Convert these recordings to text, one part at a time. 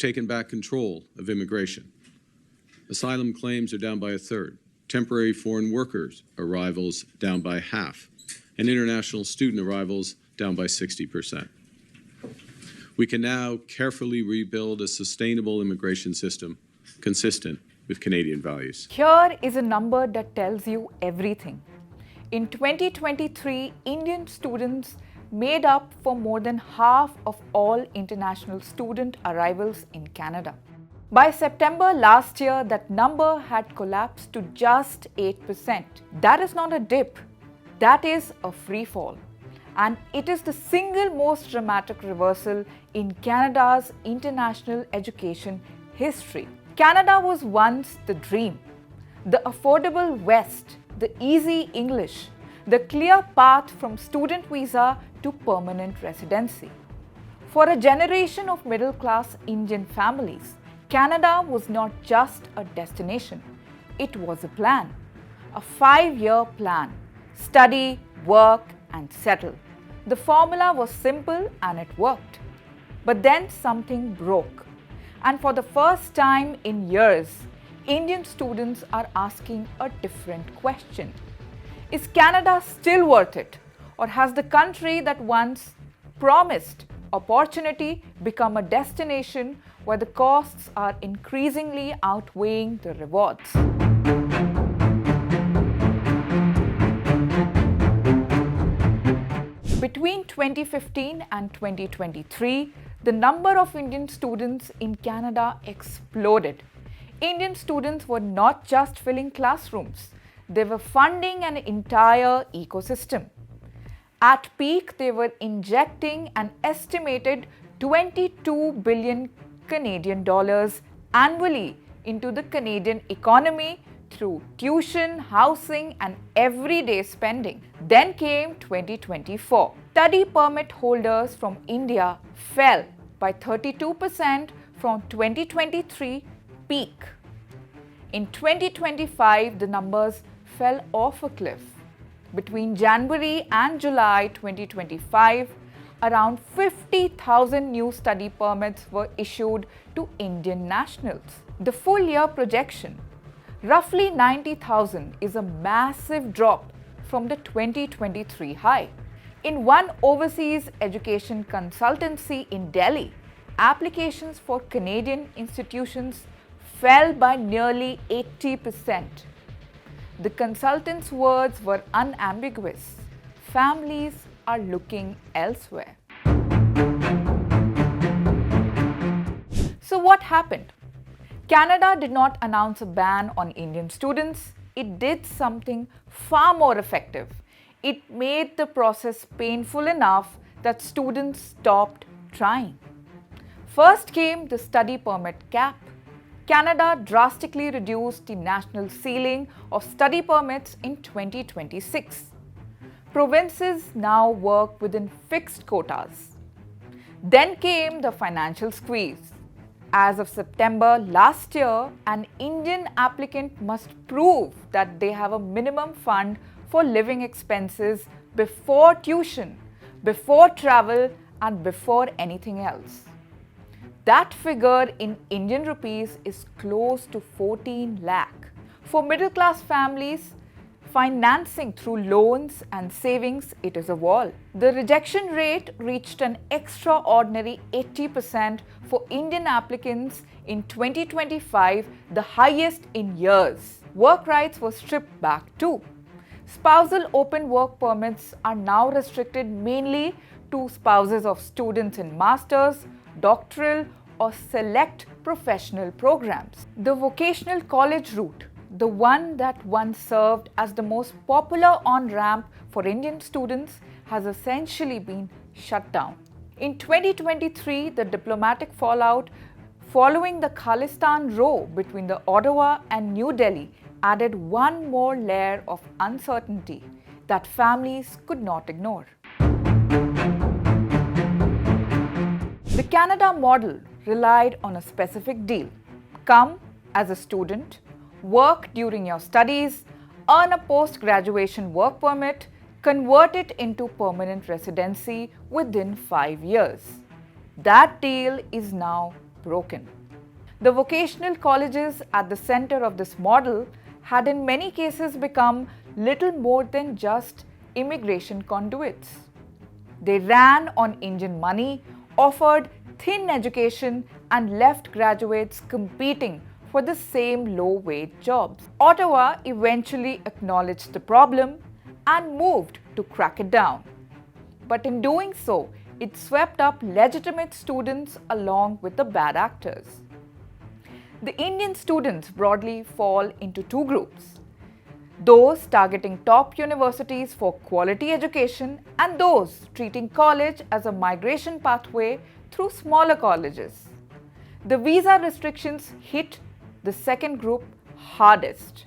taken back control of immigration. Asylum claims are down by a third. Temporary foreign workers arrivals down by half. And international student arrivals down by 60%. We can now carefully rebuild a sustainable immigration system consistent with Canadian values. Here is a number that tells you everything. In 2023, Indian students made up for more than half of all international student arrivals in Canada. By September last year, that number had collapsed to just 8%. That is not a dip, that is a free fall. And it is the single most dramatic reversal in Canada's international education history. Canada was once the dream, the affordable West, the easy English, the clear path from student visa to permanent residency. For a generation of middle-class Indian families, Canada was not just a destination, it was a plan, a 5-year plan. Study, work and settle. The formula was simple and it worked. But then something broke. And for the first time in years, Indian students are asking a different question. Is Canada still worth it? Or has the country that once promised opportunity become a destination where the costs are increasingly outweighing the rewards? Between 2015 and 2023, the number of Indian students in Canada exploded. Indian students were not just filling classrooms, they were funding an entire ecosystem. At peak, they were injecting an estimated 22 billion Canadian dollars annually into the Canadian economy through tuition, housing and everyday spending. Then came 2024. Study permit holders from India fell by 32% from 2023 peak. In 2025, the numbers fell off a cliff. Between January and July 2025, around 50,000 new study permits were issued to Indian nationals. The full year projection, roughly 90,000, is a massive drop from the 2023 high. In one overseas education consultancy in Delhi, applications for Canadian institutions fell by nearly 80%. The consultant's words were unambiguous. Families are looking elsewhere. So what happened? Canada did not announce a ban on Indian students. It did something far more effective. It made the process painful enough that students stopped trying. First came the study permit cap. Canada drastically reduced the national ceiling of study permits in 2026. Provinces now work within fixed quotas. Then came the financial squeeze. As of September last year, an Indian applicant must prove that they have a minimum fund for living expenses before tuition, before travel, and before anything else. That figure in Indian rupees is close to 14 lakh. For middle-class families, financing through loans and savings, it is a wall. The rejection rate reached an extraordinary 80% for Indian applicants in 2025, the highest in years. Work rights were stripped back too. Spousal open work permits are now restricted mainly to spouses of students in masters, doctoral or select professional programs. The vocational college route, the one that once served as the most popular on-ramp for Indian students, has essentially been shut down. In 2023, the diplomatic fallout following the Khalistan row between the Ottawa and New Delhi added one more layer of uncertainty that families could not ignore. The Canada model relied on a specific deal. Come as a student, work during your studies, earn a post-graduation work permit, convert it into permanent residency within 5 years. That deal is now broken. The vocational colleges at the center of this model had in many cases become little more than just immigration conduits. They ran on Indian money, offered thin education, and left graduates competing for the same low-wage jobs. Ottawa eventually acknowledged the problem and moved to crack it down. But in doing so, it swept up legitimate students along with the bad actors. The Indian students broadly fall into two groups: those targeting top universities for quality education and those treating college as a migration pathway through smaller colleges. The visa restrictions hit the second group hardest.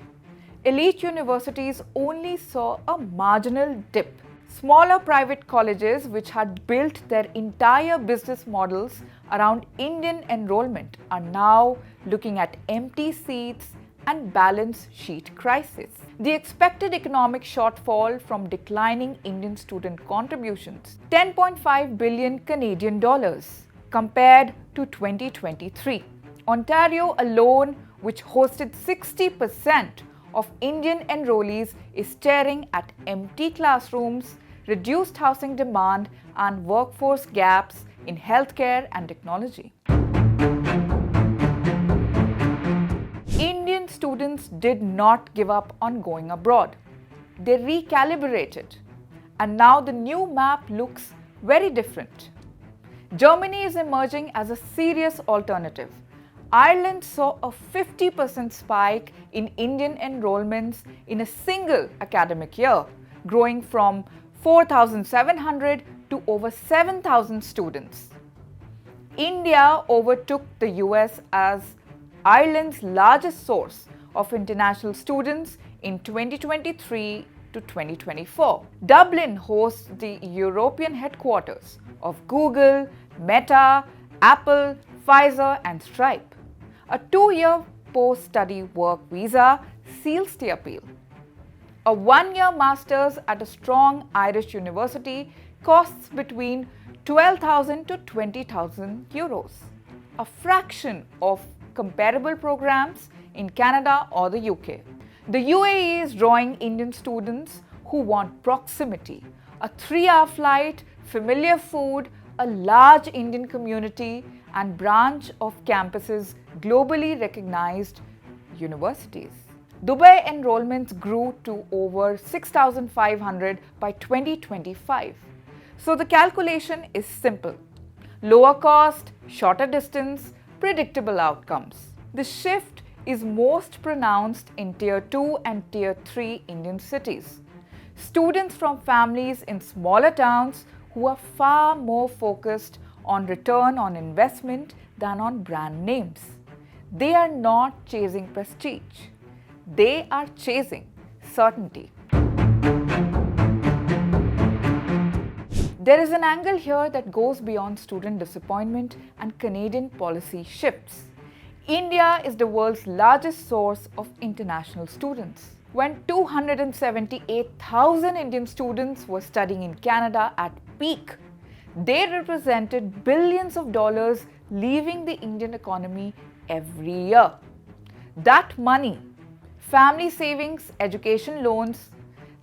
Elite universities only saw a marginal dip. Smaller private colleges, which had built their entire business models around Indian enrollment, are now looking at empty seats and balance sheet crisis. The expected economic shortfall from declining Indian student contributions, 10.5 billion Canadian dollars compared to 2023. Ontario alone, which hosted 60% of Indian enrollees, is staring at empty classrooms, reduced housing demand, and workforce gaps in healthcare and technology. Indian students did not give up on going abroad. They recalibrated, and now the new map looks very different. Germany is emerging as a serious alternative. Ireland saw a 50% spike in Indian enrollments in a single academic year, growing from 4,700 to over 7,000 students. India overtook the US as Ireland's largest source of international students in 2023 to 2024. Dublin hosts the European headquarters of Google, Meta, Apple, Pfizer, and Stripe. A 2-year post-study work visa seals the appeal. A 1-year master's at a strong Irish university costs between 12,000 to 20,000 euros, a fraction of comparable programs in Canada or the UK. The UAE is drawing Indian students who want proximity, a 3-hour flight, familiar food, a large Indian community, and branch of campuses globally recognized universities. Dubai enrollments grew to over 6,500 by 2025. So the calculation is simple: lower cost, shorter distance, predictable outcomes. The shift is most pronounced in Tier 2 and Tier 3 Indian cities. Students from families in smaller towns who are far more focused on return on investment than on brand names. They are not chasing prestige. They are chasing certainty. There is an angle here that goes beyond student disappointment and Canadian policy shifts. India is the world's largest source of international students. When 278,000 Indian students were studying in Canada at peak, they represented billions of dollars leaving the Indian economy every year. That money, family savings, education loans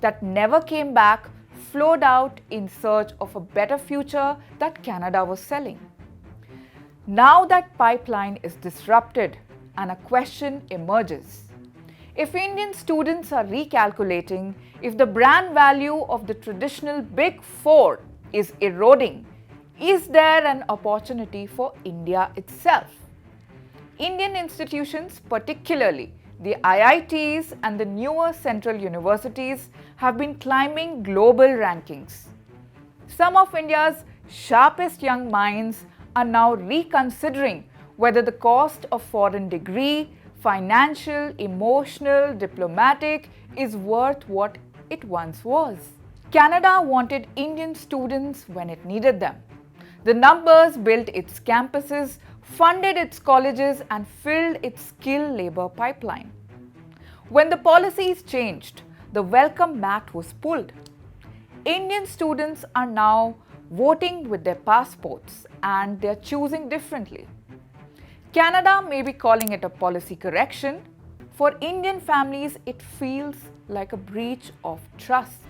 that never came back, flowed out in search of a better future that Canada was selling. Now that pipeline is disrupted and a question emerges. If Indian students are recalculating, if the brand value of the traditional Big Four is eroding, is there an opportunity for India itself? Indian institutions, particularly the IITs and the newer central universities, have been climbing global rankings. Some of India's sharpest young minds are now reconsidering whether the cost of foreign degree, financial, emotional, diplomatic, is worth what it once was. Canada wanted Indian students when it needed them. The numbers built its campuses, funded its colleges, and filled its skilled labor pipeline. When the policies changed, the welcome mat was pulled. Indian students are now voting with their passports and they're choosing differently. Canada may be calling it a policy correction. For Indian families, it feels like a breach of trust.